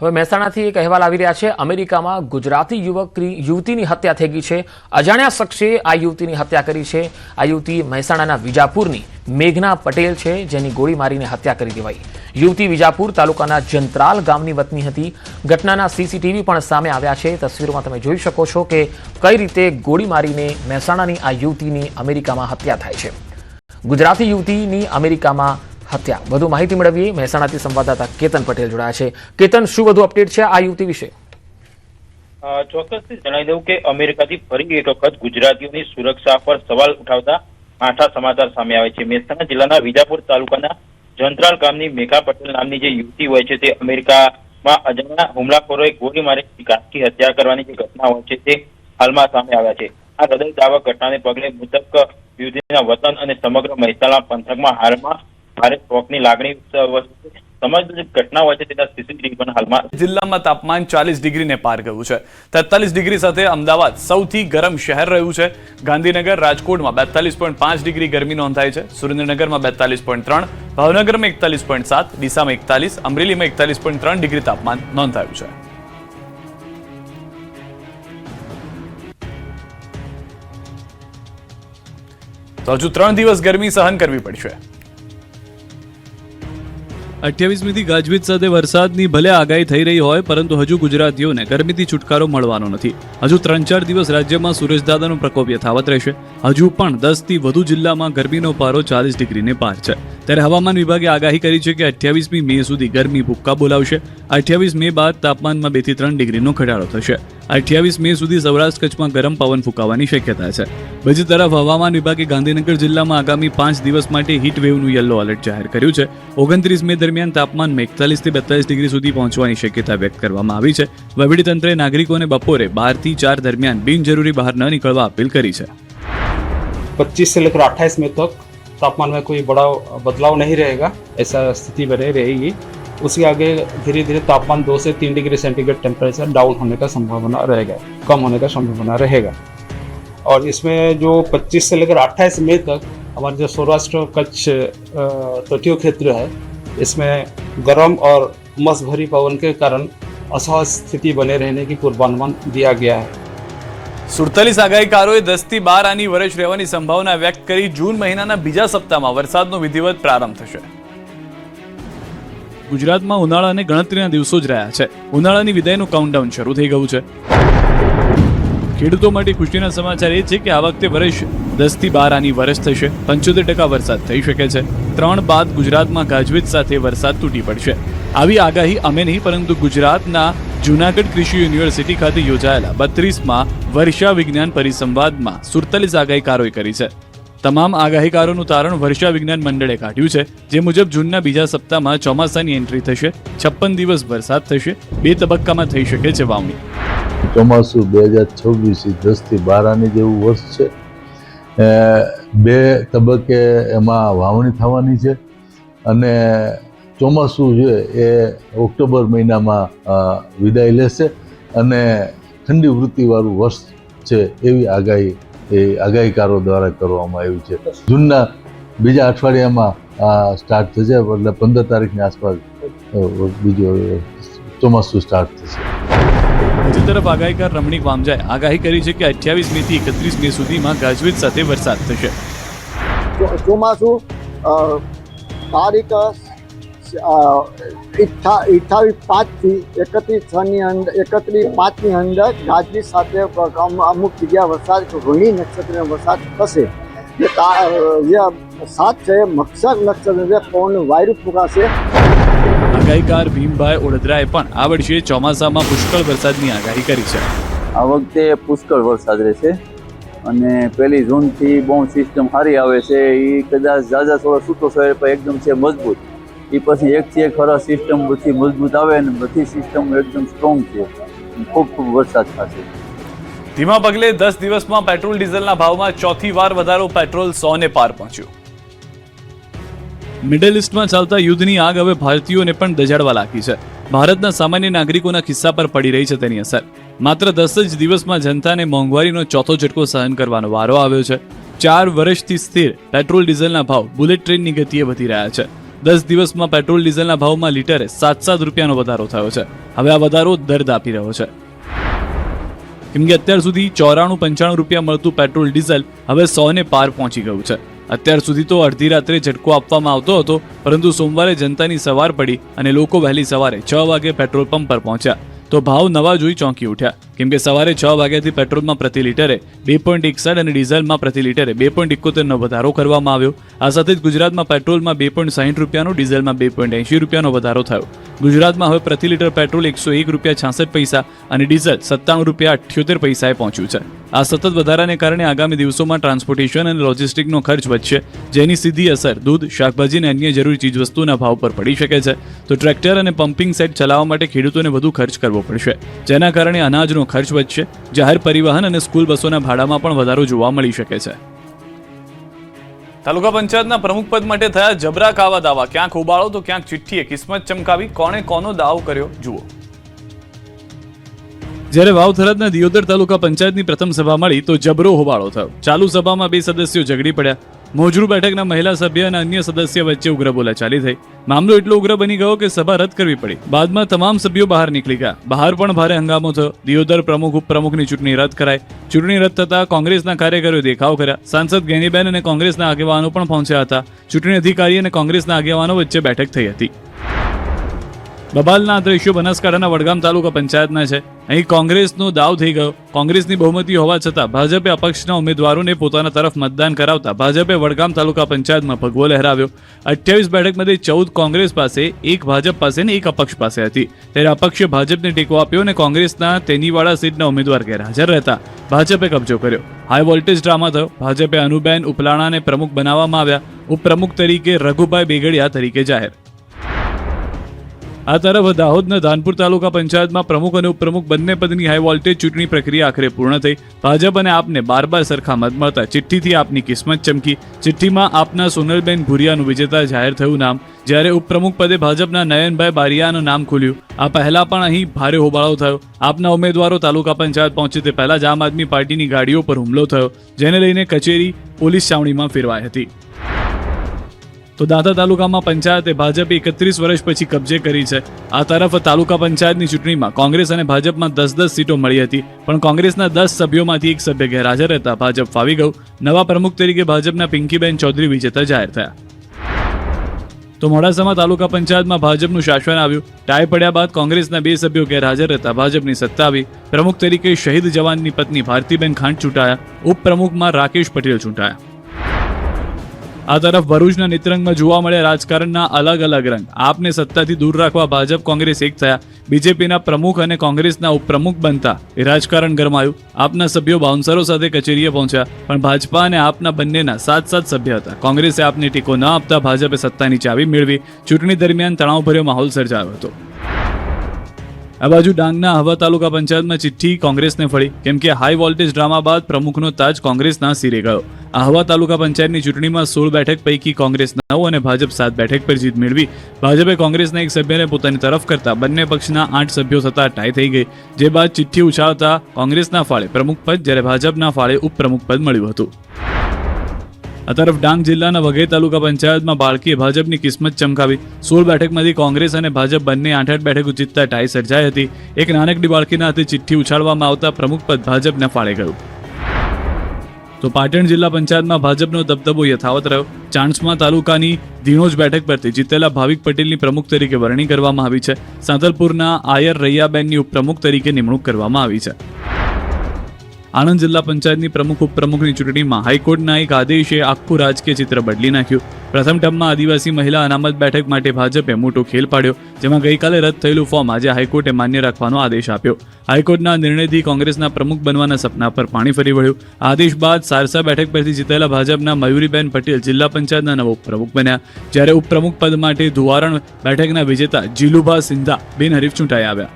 હવે મહેસાણાથી એક અહેવાલ આવી રહ્યા છે। અમેરિકામાં ગુજરાતી યુવતીની હત્યા થઈ ગઈ છે। અજાણ્યા શખ્સે આ યુવતીની હત્યા કરી છે। આ યુવતી મહેસાણાના વિજાપુરની મેઘના પટેલ છે, જેની ગોળી મારીને હત્યા કરી દેવાઈ। યુવતી વિજાપુર તાલુકાના જંત્રાલ ગામની વતની હતી। ઘટનાના સીસીટીવી પણ સામે આવ્યા છે। તસવીરોમાં તમે જોઈ શકો છો કે કઈ રીતે ગોળી મારીને મહેસાણાની આ યુવતીની અમેરિકામાં હત્યા થાય છે। ગુજરાતી યુવતીની અમેરિકામાં હત્યા। વધુ માહિતી મેળવીએ। મહેસાણાથી સંવાદદાતા કેતન પટેલ જોડાયા છે। કેતન, શું વધુ અપડેટ છે આ યુવતી વિશે? ચોક્કસથી જણાવી દઉં કે અમેરિકાથી ફરી એક વખત ગુજરાતીઓની સુરક્ષા પર સવાલ ઉઠાવતા આઠા સમાચાર સામે આવે છે। મહેસાણા જિલ્લાના વિજાપુર તાલુકાના જંત્રાલ ગામની મેઘા પટેલ નામની જે યુવતી હોય છે, તે અમેરિકામાં અજાણ્યા હુમલાખોરોએ ગોળી મારી ઘાતકી હત્યા કરવાની જે ઘટના હોય છે તે હાલમાં સામે આવ્યા છે। આ હૃદયદાવક ઘટનાને પગલે મૃતક યુવતીના વતન અને સમગ્ર મહેસાણા પંથકમાં હાલમાં ભારે શોકની લાગણી સમગ્ર ઘટના હોય છે તેના સીસીટીવી પણ હાલમાં જિલ્લામાં તાપમાન 40 ડિગ્રીને પાર ગયું છે। 43 ડિગ્રી સાથે અમદાવાદ સૌથી ગરમ શહેર રહ્યું છે। ગાંધીનગર, રાજકોટમાં 42.5 ડિગ્રી ગરમી નોંધાઈ છે। સુરેન્દ્રનગરમાં 42.3, ભાવનગરમાં 41.7, ડીસામાં 41, અમરેલીમાં 41.3 ડિગ્રી તાપમાન નોંધાયું છે। તો હજુ 3 દિવસ ગરમી સહન કરવી પડશે। 28મીથી ગાજવીજ સાથે વરસાદની ભલે આગાહી થઈ રહી હોય, પરંતુ હજુ ગુજરાતીઓને ગરમીથી છુટકારો મળવાનો નથી। હજુ 3-4 દિવસ રાજ્યમાં સૂરજદાદાનો પ્રકોપ યથાવત રહેશે। હજુ પણ 10થી વધુ જિલ્લામાં ગરમીનો પારો 40 ડિગ્રીને પાર છે। ત્યારે હવામાન વિભાગે આગાહી કરી છે કે 28મી મે સુધી ગરમી ભૂક્કા બોલાવશે। 28 મે બાદ તાપમાનમાં 2 થી 3 ડિગ્રીનો ઘટાડો થશે। 28 મે સુધી સૌરાષ્ટ્ર કચ્છમાં ગરમ પવન ફૂંકાવાની શક્યતા છે। બીજી તરફ હવામાન વિભાગે ગાંધીનગર જિલ્લામાં આગામી 5 દિવસ માટે હીટ વેવનું યલો એલર્ટ જાહેર કર્યું છે। 29 મે દરમિયાન તાપમાનમાં 41 થી 42 ડિગ્રી સુધી પહોંચવાની શક્યતા વ્યક્ત કરવામાં આવી છે। વહીવટીતંત્રે નાગરિકોને બપોરે 12 થી 4 દરમિયાન બિનજરૂરી બહાર ન નીકળવા અપીલ કરી છે। 25 से लेकर 28 में तक तापमान में कोई बड़ा बदलाव नहीं रहेगा, ऐसा स्थिति बने रहेगी। उसके आगे धीरे धीरे तापमान 2 से 3 डिग्री सेंटीग्रेड टेम्परेचर डाउन होने का संभावना रहेगा, कम होने का संभावना रहेगा। और इसमें जो 25 से लेकर 28 मई तक हमारे जो सौराष्ट्र कच्छ तटीय क्षेत्र है, इसमें गर्म और उमस भरी पवन के कारण असहज स्थिति बने रहने की पूर्वानुमान दिया गया है। 47 આગાહીકારોએ 10 થી 12 આની વર્ષ રહેવાની સંભાવના વ્યક્ત કરી। જૂન મહિનાના બીજા સપ્તાહમાં વરસાદનો વિધિવત પ્રારંભ થશે। ગુજરાતમાં ઉનાળાને ગણતરીના દિવસો જ રહ્યા છે। ઉનાળાની વિદાયનું કાઉન્ટડાઉન શરૂ થઈ ગયું છે। ખેડૂતો માટે ખુશીના સમાચાર એ છે કે આ વખતે વર્ષ 10 થી 12 આની વર્ષ થશે। 75% વરસાદ થઈ શકે છે। 3 બાદ ગુજરાતમાં ગાજવીજ સાથે વરસાદ તૂટી પડશે। આવી આગાહી અમે નહીં, પરંતુ ગુજરાતના જૂનાગઢ કૃષિ યુનિવર્સિટી ખાતે યોજાયેલા 32માં વર્ષા વિજ્ઞાન પરિસંવાદમાં 47 આગાહીકારોએ કરી છે। તમામ આગાહીકારોનું તારણ વર્ષા વિજ્ઞાન મંડળે કાઢ્યું છે, જે મુજબ જૂનના બીજા સપ્તાહમાં ચોમાસાની એન્ટ્રી થશે। 56 દિવસ વરસાદ થશે। 2 તબક્કામાં થઈ શકે છે વાવણી। ચોમાસું 2026 10 થી 12 આની જેવું વર્ષ છે। 2 તબક્કે એમાં વાવણી થવાની છે અને ચોમાસું છે એ ઓક્ટોબર મહિનામાં વિદાય લેશે અને ઠંડી વૃત્તિવાળું વર્ષ છે એવી આગાહીકારો દ્વારા કરવામાં આવી છે। જૂનના બીજા અઠવાડિયામાં સ્ટાર્ટ થશે, એટલે 15 તારીખની આસપાસ બીજું ચોમાસું સ્ટાર્ટ થશે। બીજી તરફ આગાહીકાર રમણીક વામજાએ આગાહી કરી છે કે 28 મે થી 31 મે સુધીમાં ગાજવીજ સાથે વરસાદ થશે। ચોમાસું તારીખ 28/5 થી 31/6ની અંદર 31/5ની અંદર ગાજવીજ સાથે અમુક જગ્યા વરસાદ, રોહિણી નક્ષત્રનો વરસાદ થશે। જે 7 છે મક્ષર નક્ષત્ર, જે પવન વાયુ ફૂંકાશે। આગાહીકાર ભીમભાઈ ઓડદરાએ પણ આ વર્ષે ચોમાસામાં પુષ્કળ વરસાદની આગાહી કરી છે। આ વખતે પુષ્કળ વરસાદ રહેશે અને 1 જૂનથી બહુ સિસ્ટમ સારી આવે છે। એ કદાચ ઝાઝા થોડા છૂટો થયો પણ એકદમ છે મજબૂત। એ પછી એકથી એક ખરા સિસ્ટમ બધી મજબૂત આવે અને બધી સિસ્ટમ એકદમ સ્ટ્રોંગ છે। ખૂબ વરસાદ થશે। ધીમા પગલે 10 દિવસમાં પેટ્રોલ ડીઝલના ભાવમાં ચોથી વાર વધારો। પેટ્રોલ 100 ને પાર પહોંચ્યું। મિડલ ઇસ્ટમાં ચાલતા યુદ્ધની આગ હવે ભારતીયોને પણ દજાડવા લાગી છે। ભારતના સામાન્ય નાગરિકોના ખિસ્સા પર પડી રહી છે તેની અસર। માત્ર 10 જ દિવસમાં જનતાને મોંઘવારીનો ચોથો ઝટકો સહન કરવાનો વારો આવ્યો છે। 4 વર્ષથી સ્થિર પેટ્રોલ ડીઝલના ભાવ બુલેટ ટ્રેનની ગતિએ વધી રહ્યા છે। 10 દિવસમાં પેટ્રોલ ડીઝલના ભાવમાં લીટરે 7-7 રૂપિયાનો વધારો થયો છે। હવે આ વધારો દર્દ આપી રહ્યો છે, કેમ કે અત્યાર સુધી 94-95 રૂપિયા મળતું પેટ્રોલ ડીઝલ હવે 100 ને પાર પહોંચી ગયું છે. અત્યાર સુધી તો અડધી રાત્રે ઝટકો આપવામાં આવતો હતો, પરંતુ સોમવારે જનતાની સવાર પડી અને લોકો વહેલી સવારે 6 વાગે પેટ્રોલ પંપ પર પહોંચ્યા તો ભાવ નવા જોઈ ચોંકી ઉઠ્યા, કેમ કે સવારે 6 વાગ્યાથી પેટ્રોલમાં પ્રતિ લીટરે 2.61 અને ડીઝલમાં પ્રતિ લીટરે 2.71નો વધારો કરવામાં આવ્યો. આ સાથે જ ગુજરાતમાં પેટ્રોલમાં 2.60 રૂપિયાનો, ડીઝલમાં 2.80 રૂપિયાનો વધારો થયો. ગુજરાતમાં હવે પ્રતિ લીટર પેટ્રોલ 101 રૂપિયા 66 પૈસા અને ડીઝલ 97 રૂપિયા 78 પૈસાએ પહોંચ્યું છે. આ સતત વધારાને કારણે આગામી દિવસોમાં ટ્રાન્સપોર્ટેશન અને લોજિસ્ટિકનો ખર્ચ વધશે, જેની સીધી અસર દૂધ, શાકભાજી અને અન્ય જરૂરી ચીજવસ્તુઓના ભાવ પર પડી શકે છે. તો ટ્રેક્ટર અને પમ્પિંગ સેટ ચલાવવા માટે ખેડૂતોને વધુ ખર્ચ કરવો પડશે, જેના કારણે અનાજનો ખર્ચ વધશે. જાહેર પરિવહન અને સ્કૂલ બસોના ભાડામાં પણ વધારો જોવા મળી શકે છે. તાલુકા પંચાયતના પ્રમુખ પદ માટે થયા જબરા કાવા દાવા, ક્યાંક ઉબાળો તો ક્યાંક ચિઠ્ઠીએ કિસ્મત ચમકાવી. કોણે કોનો દાવ કર્યો જુઓ. જ્યારે વાવથરાદના દિયોદર તાલુકા પંચાયતની પ્રથમ સભા મળી તો જબરો હોબાળો થયો. ચાલુ સભામાં 2 સદસ્યો ઝઘડી પડ્યા. મોજરૂ બેઠકના મહિલા સભ્ય અને અન્ય સદસ્ય વચ્ચે ઉગ્ર બોલાચાલી થઈ. મામલો એટલો ઉગ્ર બની ગયો કે સભા રદ કરવી પડી. બાદમાં તમામ સભ્યો બહાર નીકળી ગયા. બહાર પણ ભારે હંગામો થયો. દિયોદર પ્રમુખ ઉપપ્રમુખની ચૂંટણી રદ કરાઈ. ચૂંટણી રદ થતા કોંગ્રેસના કાર્યકરોએ દેખાવ કર્યા. સાંસદ ગેનીબેન અને કોંગ્રેસના આગેવાનો પણ પહોંચ્યા હતા. ચૂંટણી અધિકારી અને કોંગ્રેસના આગેવાનો વચ્ચે બેઠક થઈ હતી. બબાલના દ્રશ્યો બનાસકાંઠાના વડગામ તાલુકા પંચાયતના છે. અહીં કોંગ્રેસનો દાવ થઈ ગયો. કોંગ્રેસની બહુમતી હોવા છતાં ભાજપે અપક્ષના ઉમેદવારોને પોતાના તરફ મતદાન કરાવતા ભાજપે વડગામ તાલુકા પંચાયતમાં ભગવો લહેરાવ્યો. 28 બેઠકમાંથી 14 કોંગ્રેસ પાસે, 1 ભાજપ પાસે અને 1 અપક્ષ પાસે હતી. ત્યારે અપક્ષે ભાજપને ટેકો આપ્યો અને કોંગ્રેસના તેનીવાડા સીટના ઉમેદવાર ગેરહાજર રહેતા ભાજપે કબજો કર્યો. હાઈ વોલ્ટેજ ડ્રામા થયો. ભાજપે અનુબેન ઉપલાણાને પ્રમુખ બનાવવામાં આવ્યા. ઉપપ્રમુખ તરીકે રઘુભાઈ બેગડિયા તરીકે જાહેર. આ તરફ દાહોદના ધાનપુર તાલુકા પંચાયતમાં પ્રમુખ અને ઉપપ્રમુખ બંને પદની હાઈ વોલ્ટેજ ચૂંટણી પ્રક્રિયા આખરે પૂર્ણ થઈ. ભાજપ અને આપને 12 સરખા મત મળતા ચિઠ્ઠીથી આપની કિસ્મત ચમકી. ચિઠ્ઠીમાં આપના સોનલબેન ભુરિયાનું વિજેતા જાહેર થયું નામ, જ્યારે ઉપપ્રમુખ પદે ભાજપના નયનભાઈ બારિયાનું નામ ખુલ્યું. આ પહેલા પણ અહીં ભારે હોબાળો થયો. આપના ઉમેદવારો તાલુકા પંચાયત પહોંચે તે પહેલા જ આમ આદમી પાર્ટીની ગાડીઓ પર હુમલો થયો, જેને લઈને કચેરી પોલીસ છાવણીમાં ફેરવાઈ હતી. તો દાંતા તાલુકામાં પંચાયતે ભાજપે 31 વર્ષ પછી કબજે કરી છે. આ તરફ તાલુકા પંચાયતની ચૂંટણીમાં કોંગ્રેસ અને ભાજપમાં 10-10 સીટો મળી હતી, પણ કોંગ્રેસના 10 સભ્યોમાંથી 1 સભ્ય ગેરહાજર રહેતા ભાજપ ફાવી ગયું. નવા પ્રમુખ તરીકે ભાજપના પિંકીબેન ચૌધરી વિજેતા જાહેર થયા. તો મોડાસામાં તાલુકા પંચાયતમાં ભાજપનું શાસન આવ્યું. ટાઈ પડ્યા બાદ કોંગ્રેસના 2 સભ્યો ગેરહાજર રહેતા ભાજપની સત્તા આવી. પ્રમુખ તરીકે શહીદ જવાનની પત્ની ભારતીબેન ખાંટ ચૂંટાયા. ઉપપ્રમુખમાં રાકેશ પટેલ ચૂંટાયા. આ તરફ ભરૂચના નેત્રંગમાં જોવા મળ્યા રાજકારણના અલગ અલગ રંગ. આપને સત્તાથી દૂર રાખવા ભાજપ કોંગ્રેસ એક થયા. બીજેપીના પ્રમુખ અને કોંગ્રેસના ઉપપ્રમુખ બનતા એ રાજકારણ ગરમાયું. આપના સભ્યો બાઉન્સરો સાથે કચેરીએ પહોંચ્યા, પણ ભાજપા અને આપના બંનેના 7 સભ્ય હતા. કોંગ્રેસે આપને ટેકો ન આપતા ભાજપે સત્તાની ચાવી મેળવી. ચૂંટણી દરમિયાન તણાવભર્યો માહોલ સર્જાયો હતો. આ બાજુ ડાંગના આહવા તાલુકા પંચાયતમાં ચિઠ્ઠી કોંગ્રેસને ફળી, કેમ કે હાઈ વોલ્ટેજ ડ્રામા બાદ પ્રમુખનો તાજ કોંગ્રેસના સિરે ગયો. આહવા તાલુકા પંચાયતની ચૂંટણીમાં 16 બેઠક પૈકી કોંગ્રેસ 9 અને ભાજપ 7 બેઠક પર જીત મેળવી. ભાજપે કોંગ્રેસના 1 સભ્યને પોતાની તરફ કરતા બંને પક્ષના 8 સભ્યો થતા ટાઈ થઈ ગઈ, જે બાદ ચિઠ્ઠી ઉછાળતા કોંગ્રેસના ફાળે પ્રમુખ પદ, જ્યારે ભાજપના ફાળે ઉપપ્રમુખ પદ મળ્યું હતું. આ તરફ ડાંગ જિલ્લાના વઘઈ તાલુકા પંચાયતમાં બાળકીએ ભાજપની કિસ્મત ચમકાવી. 16 બેઠકમાંથી કોંગ્રેસ અને ભાજપ બંને 8-8 બેઠકો જીતતા ટાઈ સર્જાઈ હતી. એક નાનકડી બાળકીના હાથે ચિઠ્ઠી ઉછાળવામાં આવતા પ્રમુખ પદ ભાજપને ફાળે ગયું. તો પાટણ જિલ્લા પંચાયતમાં ભાજપનો દબદબો યથાવત રહ્યો. ચાણસ્મા તાલુકાની ધીણોજ બેઠક પરથી જીતેલા ભાવિક પટેલની પ્રમુખ તરીકે વરણી કરવામાં આવી છે. સાંતલપુરના આયર રૈયાબેનની ઉપપ્રમુખ તરીકે નિમણૂક કરવામાં આવી છે. આણંદ જિલ્લા પંચાયતની પ્રમુખ ઉપપ્રમુખની ચૂંટણીમાં હાઈકોર્ટના એક આદેશે આખું રાજકીય ચિત્ર બદલી નાખ્યું. પ્રથમ ટર્મમાં આદિવાસી મહિલા અનામત બેઠક માટે ભાજપે મોટો ખેલ પાડ્યો, જેમાં ગઈકાલે રદ થયેલું ફોર્મ આજે હાઈકોર્ટે માન્ય રાખવાનો આદેશ આપ્યો. હાઈકોર્ટના નિર્ણયથી કોંગ્રેસના પ્રમુખ બનવાના સપના પર પાણી ફરી વળ્યું. આદેશ બાદ સારસા બેઠક પરથી જીતેલા ભાજપના મયુરીબેન પટેલ જિલ્લા પંચાયતના નવા ઉપપ્રમુખ બન્યા, જ્યારે ઉપપ્રમુખ પદ માટે ધુવારણ બેઠકના વિજેતા જીલુભા સિંધા બિનહરીફ ચૂંટાઈ આવ્યા.